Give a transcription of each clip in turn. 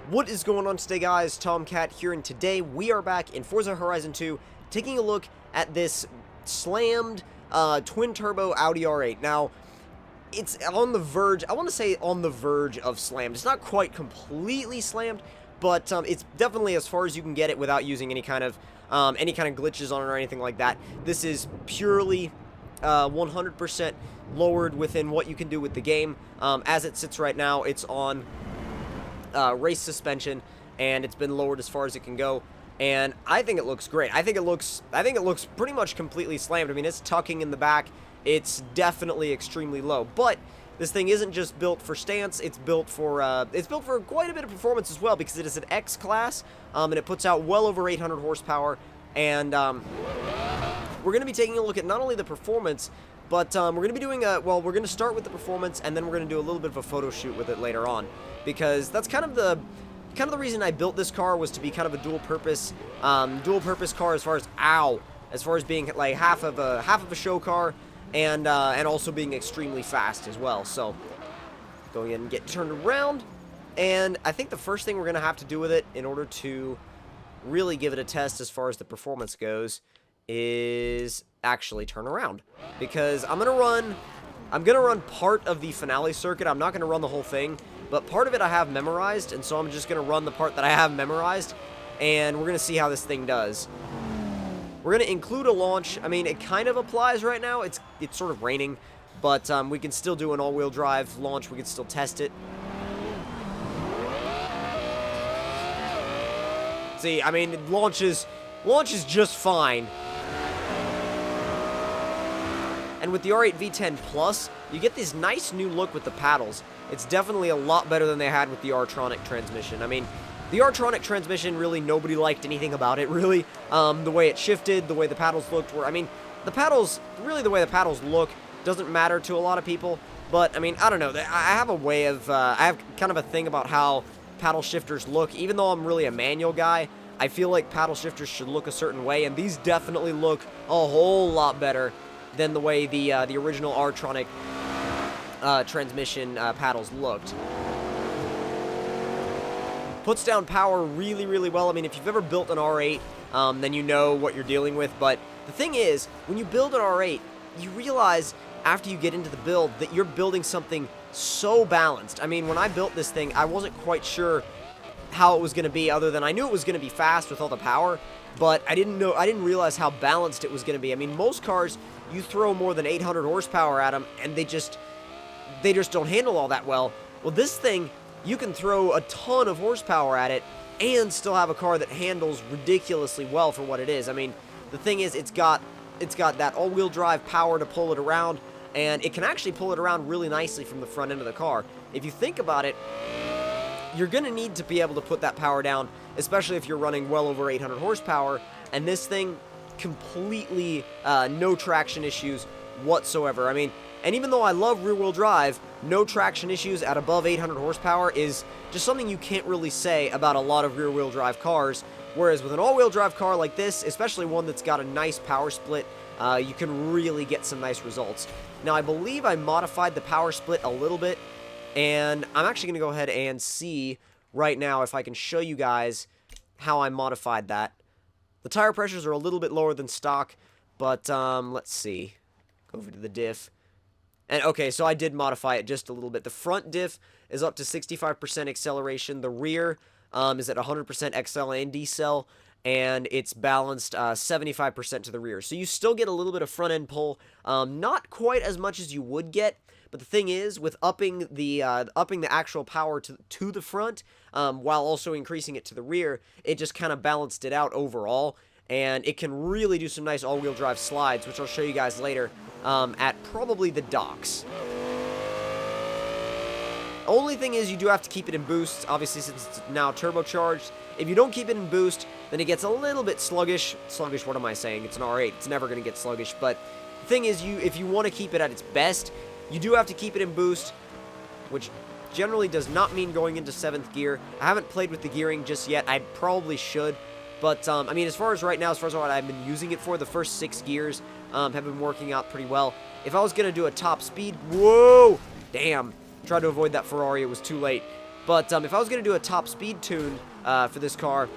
What is going on today, guys? Tomcat here, and today we are back in Forza Horizon 2 taking a look at this slammed twin-turbo Audi R8. Now, it's on the verge, I want to say on the verge of slammed. It's not quite completely slammed, but it's definitely as far as you can get it without using any kind of glitches on it or anything like that. This is purely 100% lowered within what you can do with the game. As it sits right now, it's on race suspension, and it's been lowered as far as it can go, and I think it looks great. I think it looks pretty much completely slammed. I mean, it's tucking in the back. It's definitely extremely low, but this thing isn't just built for stance. It's built for quite a bit of performance as well, because it is an X class, and it puts out well over 800 horsepower. And we're going to be taking a look at not only the performance, but we're going to be doing we're going to start with the performance, and then we're going to do a little bit of a photo shoot with it later on, because that's kind of the reason I built this car, was to be kind of a dual purpose car, as far as being like half of a show car, and also being extremely fast as well. So go ahead and get turned around, and I think the first thing we're going to have to do with it in order to really give it a test as far as the performance goes is actually turn around, because I'm gonna run part of the finale circuit. I'm not gonna run the whole thing, but part of it I have memorized, and so I'm just gonna run the part that I have memorized, and we're gonna see how this thing does. We're gonna include a launch. I mean, it kind of applies right now. It's sort of raining, but we can still do an all-wheel drive launch. We can still test it. See, I mean, it launches just fine. And with the R8 V10 Plus, you get this nice new look with the paddles. It's definitely a lot better than they had with the R-tronic transmission. I mean, the R-tronic transmission, really nobody liked anything about it, really. The way it shifted, the way the paddles looked were, I mean, the way the paddles look doesn't matter to a lot of people. But, I mean, I don't know. I have a way of, I have kind of a thing about how paddle shifters look. Even though I'm really a manual guy, I feel like paddle shifters should look a certain way, and these definitely look a whole lot better than the way the original R-tronic transmission paddles looked. Puts down power really, really well. I mean, if you've ever built an R8, then you know what you're dealing with. But the thing is, when you build an R8, you realize after you get into the build that you're building something so balanced. I mean, when I built this thing, I wasn't quite sure how it was going to be, other than I knew it was going to be fast with all the power, but I didn't realize how balanced it was going to be. I mean, most cars, you throw more than 800 horsepower at them, and they just don't handle all that well. Well, this thing, you can throw a ton of horsepower at it and still have a car that handles ridiculously well for what it is. I mean, the thing is, it's got that all-wheel drive power to pull it around, and it can actually pull it around really nicely from the front end of the car. If you think about it, you're going to need to be able to put that power down, especially if you're running well over 800 horsepower, and this thing, completely no traction issues whatsoever. I mean, and even though I love rear-wheel drive, no traction issues at above 800 horsepower is just something you can't really say about a lot of rear-wheel drive cars, whereas with an all-wheel drive car like this, especially one that's got a nice power split, you can really get some nice results. Now, I believe I modified the power split a little bit, and I'm actually going to go ahead and see right now if I can show you guys how I modified that. The tire pressures are a little bit lower than stock, but let's see. Go over to the diff. And okay, so I did modify it just a little bit. The front diff is up to 65% acceleration. The rear is at 100% XL and decel, and it's balanced 75% to the rear. So you still get a little bit of front end pull, not quite as much as you would get. But the thing is, with upping the actual power to the front, while also increasing it to the rear, it just kind of balanced it out overall, and it can really do some nice all-wheel drive slides, which I'll show you guys later at probably the docks. Only thing is, you do have to keep it in boost, obviously, since it's now turbocharged. If you don't keep it in boost, then it gets a little bit sluggish. Sluggish, what am I saying? It's an R8. It's never going to get sluggish. But the thing is, if you want to keep it at its best, you do have to keep it in boost, which generally does not mean going into 7th gear. I haven't played with the gearing just yet. I probably should. But, I mean, as far as right now, as far as what I've been using it for, the first 6 gears have been working out pretty well. If I was going to do a top speed, whoa, damn, tried to avoid that Ferrari, it was too late. But if I was going to do a top speed tune for this car,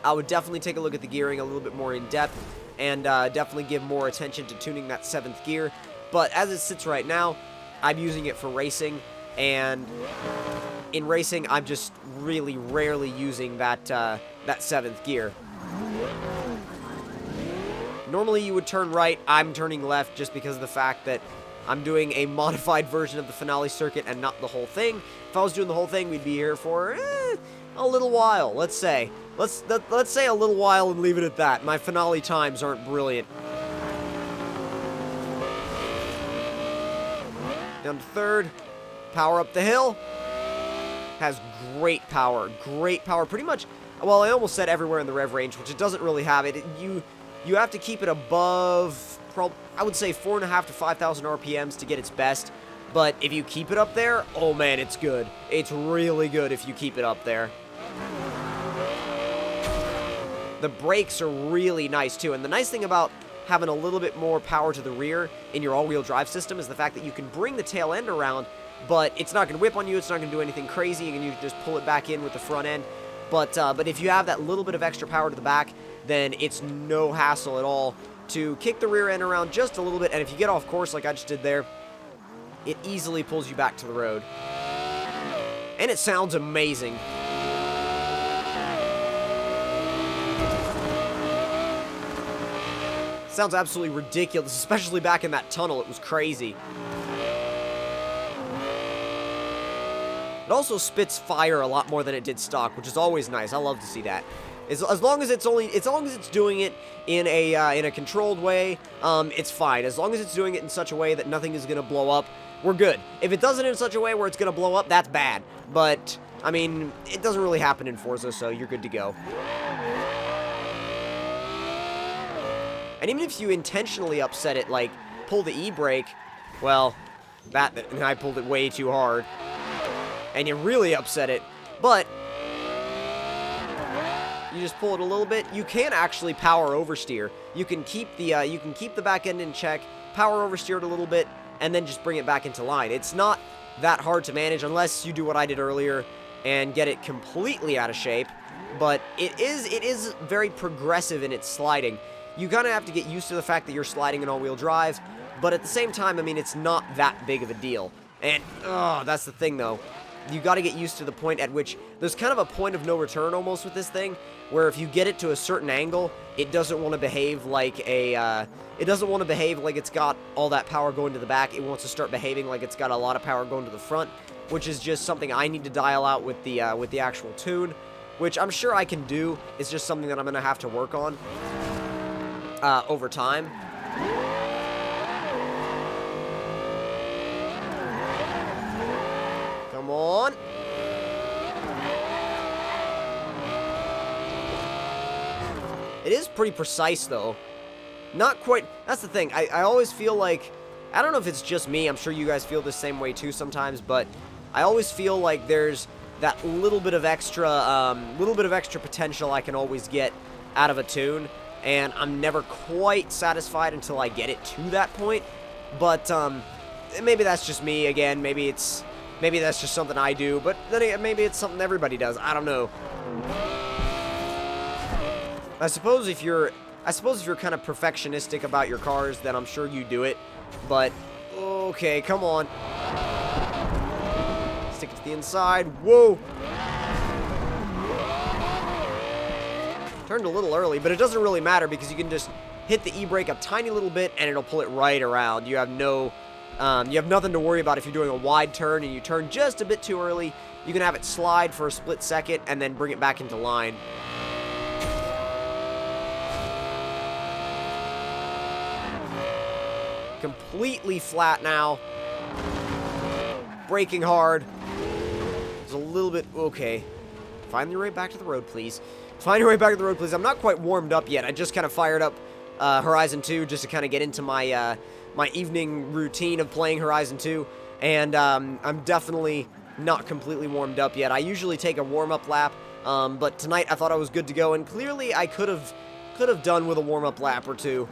I would definitely take a look at the gearing a little bit more in depth, and definitely give more attention to tuning that 7th gear. But as it sits right now, I'm using it for racing, and in racing, I'm just really rarely using that 7th gear. Normally you would turn right, I'm turning left just because of the fact that I'm doing a modified version of the finale circuit and not the whole thing. If I was doing the whole thing, we'd be here for a little while, let's say. Let's say a little while and leave it at that. My finale times aren't brilliant. Down to 3rd, power up the hill. Has great power, pretty much, well, I almost said everywhere in the rev range, which it doesn't really have it. You have to keep it above, I would say 4.5 to 5,000 RPMs to get its best, but if you keep it up there, oh man, it's good. It's really good if you keep it up there. The brakes are really nice too, and the nice thing about having a little bit more power to the rear in your all-wheel drive system is the fact that you can bring the tail end around, but it's not going to whip on you, it's not going to do anything crazy, and you can just pull it back in with the front end. But if you have that little bit of extra power to the back, then it's no hassle at all to kick the rear end around just a little bit, and if you get off course like I just did there, it easily pulls you back to the road. And it sounds amazing. Sounds absolutely ridiculous, especially back in that tunnel. It was crazy. It also spits fire a lot more than it did stock, which is always nice. I love to see that. As long as it's doing it in a controlled way, it's fine. As long as it's doing it in such a way that nothing is gonna blow up, we're good. If it does it in such a way where it's gonna blow up, that's bad. But I mean, it doesn't really happen in Forza, so you're good to go. And even if you intentionally upset it, like pull the e-brake, well, I pulled it way too hard, and you really upset it. But you just pull it a little bit. You can actually power oversteer. You can keep the back end in check, power oversteer it a little bit, and then just bring it back into line. It's not that hard to manage unless you do what I did earlier and get it completely out of shape. But it is very progressive in its sliding. You kind of have to get used to the fact that you're sliding in all-wheel drive, but at the same time, I mean, it's not that big of a deal. And, that's the thing, though. You got to get used to the point at which there's kind of a point of no return almost with this thing, where if you get it to a certain angle, it doesn't want to behave like it's got all that power going to the back. It wants to start behaving like it's got a lot of power going to the front, which is just something I need to dial out with the actual tune, which I'm sure I can do. It's just something that I'm going to have to work on over time. Come on. It is pretty precise, though. Not quite. That's the thing. I always feel like, I don't know if it's just me. I'm sure you guys feel the same way too sometimes, but I always feel like there's that little bit of extra potential I can always get out of a tune, and I'm never quite satisfied until I get it to that point. But maybe that's just me again. Maybe that's just something I do. But then again, maybe it's something everybody does. I don't know. I suppose if you're kind of perfectionistic about your cars, then I'm sure you do it. But okay, come on. Stick it to the inside. Whoa. Turned a little early, but it doesn't really matter because you can just hit the e-brake a tiny little bit and it'll pull it right around. You have nothing to worry about if you're doing a wide turn and you turn just a bit too early. You can have it slide for a split second and then bring it back into line. Completely flat now. Braking hard. It's a little bit, okay. Find your way back to the road, please. Find your way back to the road, please. I'm not quite warmed up yet. I just kind of fired up Horizon 2 just to kind of get into my my evening routine of playing Horizon 2. And I'm definitely not completely warmed up yet. I usually take a warm-up lap, but tonight I thought I was good to go, and clearly I could have done with a warm-up lap or two.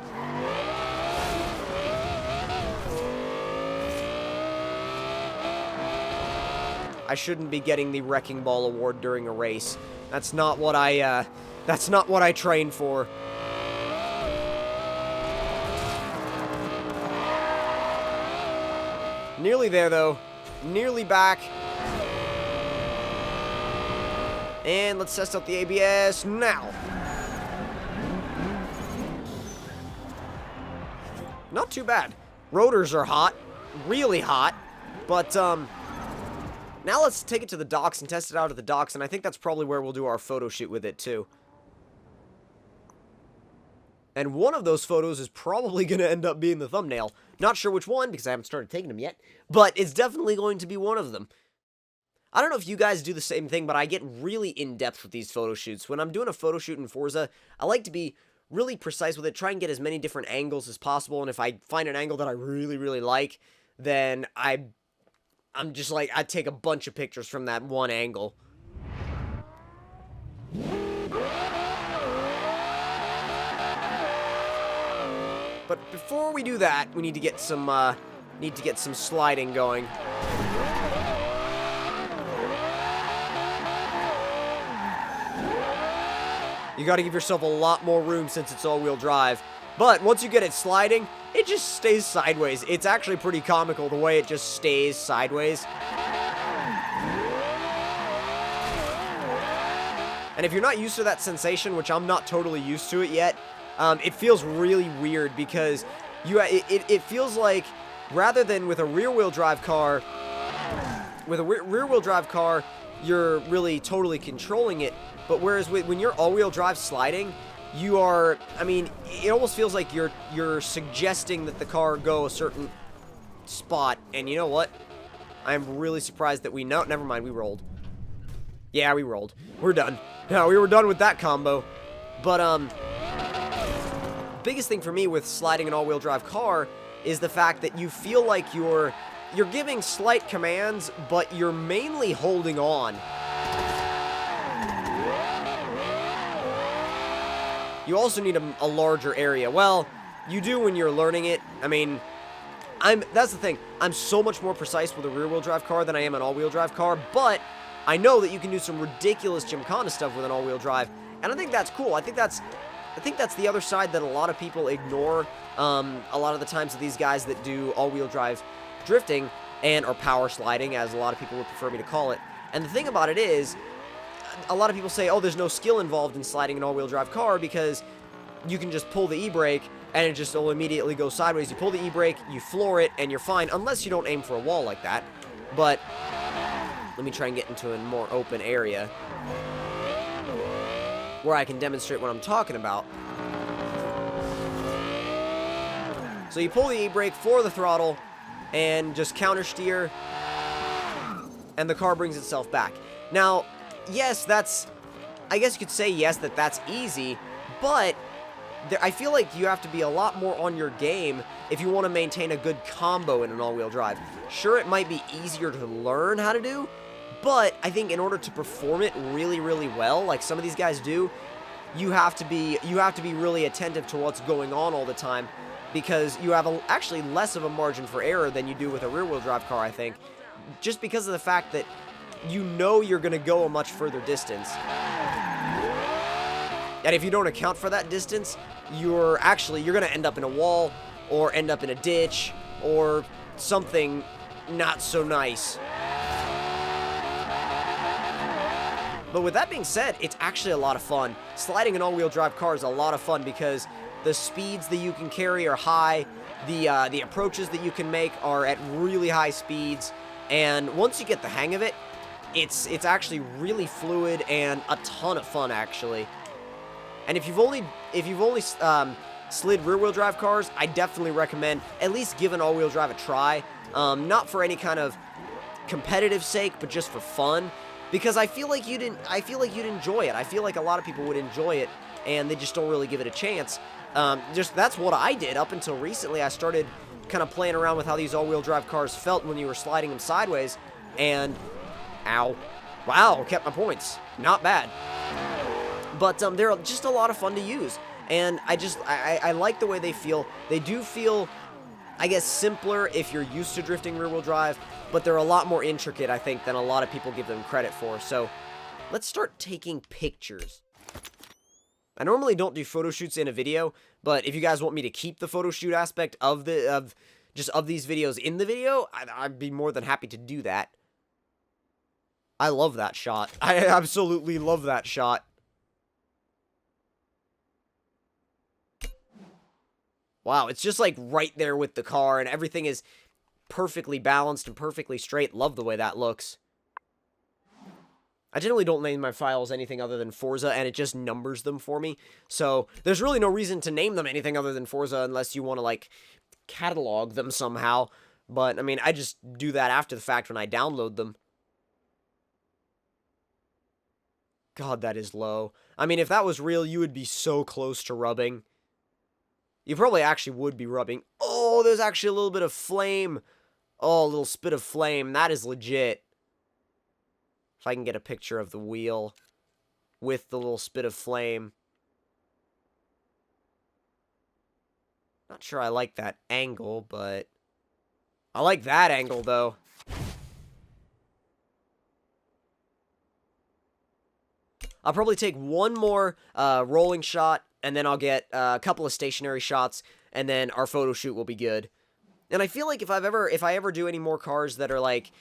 I shouldn't be getting the Wrecking Ball award during a race. That's not what I trained for. Nearly there, though. Nearly back. And let's test out the ABS now. Not too bad. Rotors are hot. Really hot. But, now let's take it to the docks and test it out at the docks, and I think that's probably where we'll do our photo shoot with it, too. And one of those photos is probably going to end up being the thumbnail. Not sure which one, because I haven't started taking them yet, but it's definitely going to be one of them. I don't know if you guys do the same thing, but I get really in-depth with these photo shoots. When I'm doing a photo shoot in Forza, I like to be really precise with it, try and get as many different angles as possible, and if I find an angle that I really, really like, then I'm just like, I take a bunch of pictures from that one angle. But before we do that, we need to get some sliding going. You gotta give yourself a lot more room since it's all-wheel drive. But once you get it sliding, it just stays sideways. It's actually pretty comical the way it just stays sideways. And if you're not used to that sensation, which I'm not totally used to it yet, it feels really weird because it feels like, rather than with a rear-wheel drive car, you're really totally controlling it. But whereas when you're all-wheel drive sliding, you are, I mean, it almost feels like you're suggesting that the car go a certain spot. And you know what? I'm really surprised that never mind, we rolled. Yeah, we rolled. We're done. No, we were done with that combo. But, biggest thing for me with sliding an all-wheel drive car is the fact that you feel like you're giving slight commands, but you're mainly holding on. You also need a larger area. Well, you do when you're learning it. I mean, that's the thing. I'm so much more precise with a rear-wheel drive car than I am an all-wheel drive car, but I know that you can do some ridiculous gymkhana stuff with an all-wheel drive, and I think that's cool. I think that's the other side that a lot of people ignore a lot of the times of these guys that do all-wheel drive drifting or power sliding, as a lot of people would prefer me to call it. And the thing about it is, a lot of people say, oh, there's no skill involved in sliding an all-wheel drive car because you can just pull the e-brake and it just will immediately go sideways. You pull the e-brake, you floor it, and you're fine, unless you don't aim for a wall like that. But let me try and get into a more open area where I can demonstrate what I'm talking about. So you pull the e-brake, floor the throttle, and just counter steer, and the car brings itself back. Now, yes, I guess you could say yes, that's easy, but I feel like you have to be a lot more on your game if you want to maintain a good combo in an all-wheel drive. Sure, it might be easier to learn how to do, but I think in order to perform it really, really well, like some of these guys do, you have to be really attentive to what's going on all the time, because you have actually less of a margin for error than you do with a rear-wheel drive car, I think, just because of the fact that you know you're going to go a much further distance. And if you don't account for that distance, you're going to end up in a wall, or end up in a ditch, or something not so nice. But with that being said, it's actually a lot of fun. Sliding an all-wheel drive car is a lot of fun because the speeds that you can carry are high, the approaches that you can make are at really high speeds, and once you get the hang of it, it's actually really fluid and a ton of fun, actually. And if you've only slid rear-wheel drive cars, I definitely recommend at least give an all-wheel drive a try. Not for any kind of competitive sake, but just for fun. Because I feel like you'd enjoy it. I feel like a lot of people would enjoy it, and they just don't really give it a chance. That's what I did up until recently. I started kind of playing around with how these all-wheel drive cars felt when you were sliding them sideways, and ow, wow, kept my points. Not bad. But they're just a lot of fun to use, and I like the way they feel. They do feel I guess, simpler if you're used to drifting rear-wheel drive, but they're a lot more intricate, I think, than a lot of people give them credit for. So let's start taking pictures. I normally don't do photo shoots in a video, but if you guys want me to keep the photo shoot aspect of these videos in the video, I'd be more than happy to do that. I love that shot. I absolutely love that shot. Wow, it's just like right there with the car, and everything is perfectly balanced and perfectly straight. Love the way that looks. I generally don't name my files anything other than Forza, and it just numbers them for me. So there's really no reason to name them anything other than Forza unless you want to, like, catalog them somehow. But, I mean, I just do that after the fact when I download them. God, that is low. I mean, if that was real, you would be so close to rubbing. You probably actually would be rubbing. Oh, there's actually a little bit of flame. Oh, a little spit of flame. That is legit. If I can get a picture of the wheel with the little spit of flame. Not sure I like that angle, but I like that angle, though. I'll probably take one more rolling shot, and then I'll get a couple of stationary shots, and then our photo shoot will be good. And I feel like if I ever do any more cars that are like,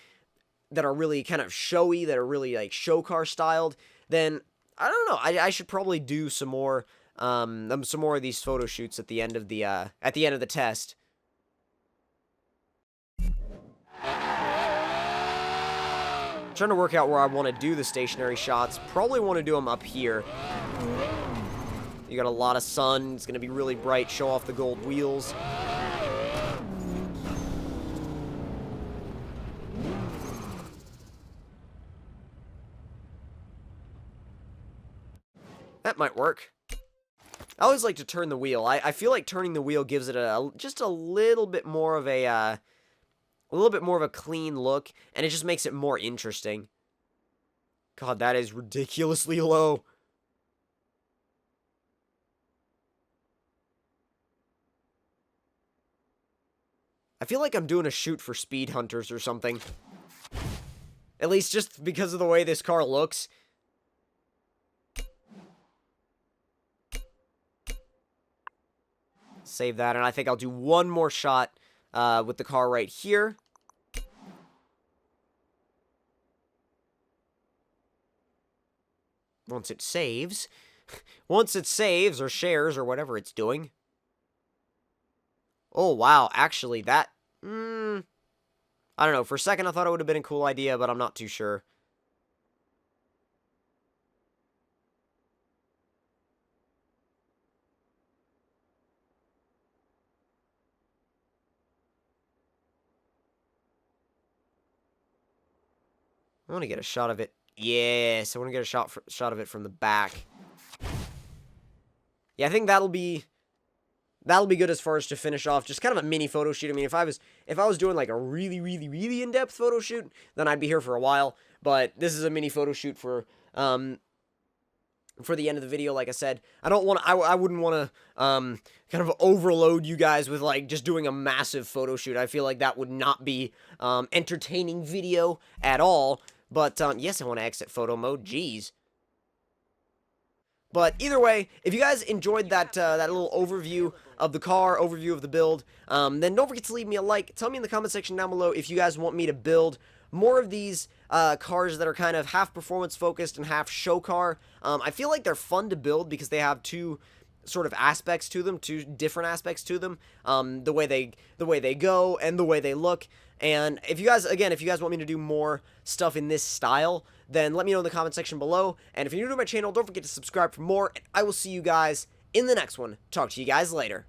that are really kind of showy, that are really like show car styled, then I don't know. I should probably do some more of these photo shoots at the end of the test. Trying to work out where I want to do the stationary shots. Probably want to do them up here. You got a lot of sun. It's going to be really bright. Show off the gold wheels. That might work. I always like to turn the wheel. I feel like turning the wheel gives it just a little bit more of a clean look, and it just makes it more interesting. God, that is ridiculously low. I feel like I'm doing a shoot for speed hunters or something. At least just because of the way this car looks. Save that, and I think I'll do one more shot with the car right here. Once it saves. Once it saves, or shares, or whatever it's doing. Oh, wow, actually, that... I don't know, for a second I thought it would have been a cool idea, but I'm not too sure. I want to get a shot of it. Yes, I want to get a shot of it from the back. Yeah, I think that'll be good as far as to finish off just kind of a mini photo shoot. I mean, if I was doing like a really, really, really in-depth photo shoot, then I'd be here for a while. But this is a mini photo shoot for the end of the video. Like I said, I wouldn't want to kind of overload you guys with like just doing a massive photo shoot. I feel like that would not be entertaining video at all. But yes, I want to exit photo mode. Jeez. But either way, if you guys enjoyed that little overview of the car, overview of the build, then don't forget to leave me a like. Tell me in the comment section down below if you guys want me to build more of these cars that are kind of half performance focused and half show car. I feel like they're fun to build because they have two sort of aspects to them, two different aspects to them, the way they go and the way they look. And if you guys want me to do more stuff in this style, then let me know in the comment section below. And if you're new to my channel, don't forget to subscribe for more, and I will see you guys in the next one. Talk to you guys later.